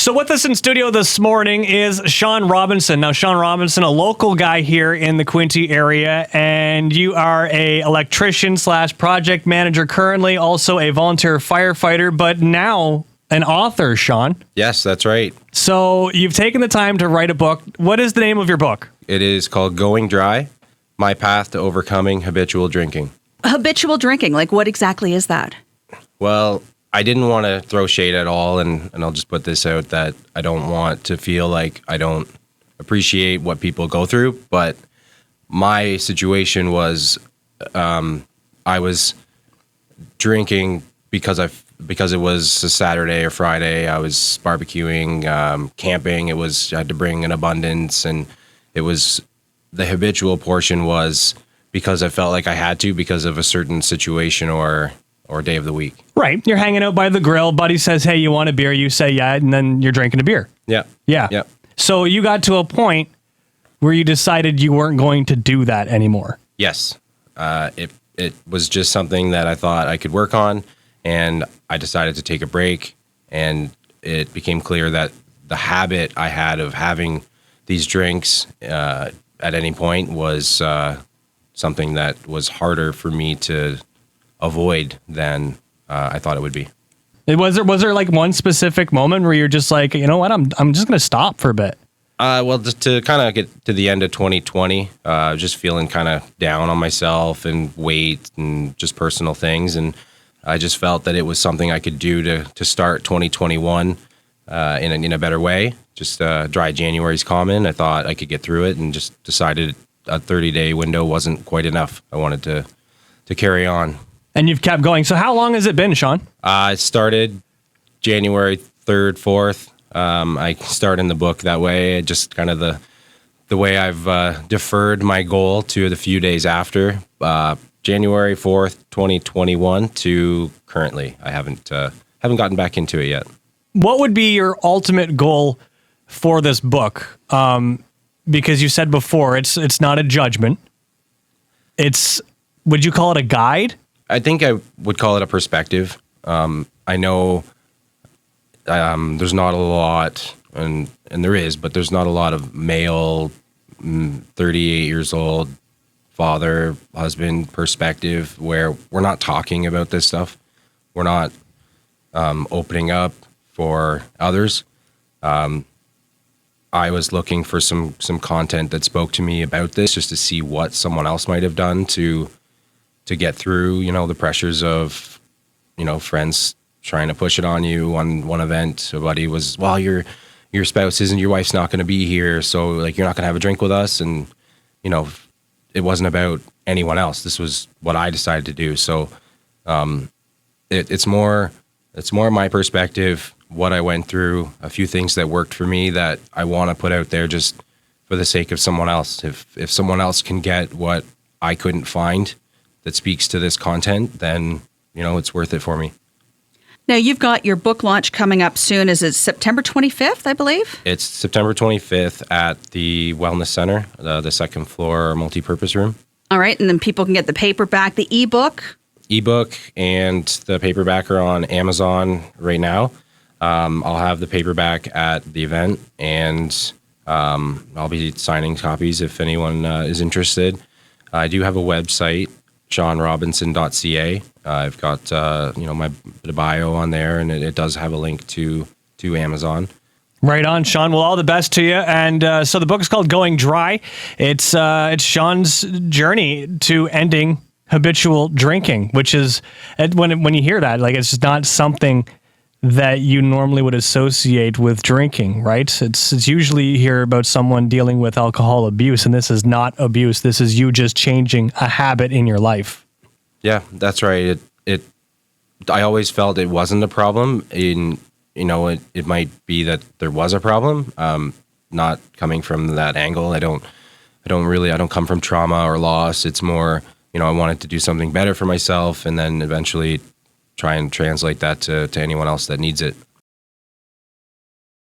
So with us in studio this morning is Sean Robinson. Now, Sean Robinson, a local guy here in the Quinte area, and you are a electrician / project manager currently, also a volunteer firefighter, but now an author, Sean. Yes, that's right. So you've taken the time to write a book. What is the name of your book? It is called Going Dry, My Path to Overcoming Habitual Drinking. Habitual drinking, like what exactly is that? Well, I didn't want to throw shade at all, and I'll just put this out that I don't want to feel like I don't appreciate what people go through, but my situation was I was drinking because it was a Saturday or Friday. I was barbecuing, camping. I had to bring an abundance, and it was the habitual portion was because I felt like I had to because of a certain situation or day of the week. Right. You're hanging out by the grill. Buddy says, hey, you want a beer? You say, yeah. And then you're drinking a beer. Yeah. Yeah. Yeah. So you got to a point where you decided you weren't going to do that anymore. Yes. It was just something that I thought I could work on, and I decided to take a break, and it became clear that the habit I had of having these drinks at any point was something that was harder for me to avoid than I thought it would be. Was there like one specific moment where you're just like, you know what, I'm just going to stop for a bit? Well, just to kind of get to the end of 2020, just feeling kind of down on myself and weight and just personal things. And I just felt that it was something I could do to start 2021 in a better way. Just dry January is common. I thought I could get through it, and just decided a 30-day window wasn't quite enough. I wanted to carry on. And you've kept going. So how long has it been, Sean? It started January 3rd, 4th. I start in the book that way. Just kind of the way I've deferred my goal to the few days after. January 4th, 2021 to currently. I haven't gotten back into it yet. What would be your ultimate goal for this book? Because you said before, it's not a judgment. Would you call it a guide? I think I would call it a perspective. I know there's not a lot, and there is, but there's not a lot of male, 38 years old, father, husband perspective where we're not talking about this stuff. We're not opening up for others. I was looking for some content that spoke to me about this, just to see what someone else might have done to get through, the pressures of, friends trying to push it on you. On one event, somebody was, well, your spouse isn't, your wife's not going to be here, so like you're not going to have a drink with us. And, it wasn't about anyone else. This was what I decided to do. So it's more my perspective, what I went through, a few things that worked for me that I want to put out there just for the sake of someone else. If someone else can get what I couldn't find that speaks to this content, then, it's worth it for me. Now, you've got your book launch coming up soon. Is it September 25th, I believe? It's September 25th at the Wellness Center, the second floor multi-purpose room. All right, and then people can get the paperback, the ebook. Ebook and the paperback are on Amazon right now. I'll have the paperback at the event, and I'll be signing copies if anyone is interested. I do have a website, seanrobinson.ca. I've got the bio on there, and it does have a link to Amazon. Right on, Sean. Well, all the best to you. And so the book is called Going Dry. It's Sean's journey to ending habitual drinking, which is, when you hear that, like, it's just not something that you normally would associate with drinking, right? It's usually you hear about someone dealing with alcohol abuse, and this is not abuse. This is you just changing a habit in your life. Yeah, that's right. I always felt it wasn't a problem. It might be that there was a problem. Not coming from that angle. I don't come from trauma or loss. It's more, I wanted to do something better for myself, and then eventually try and translate that to anyone else that needs it.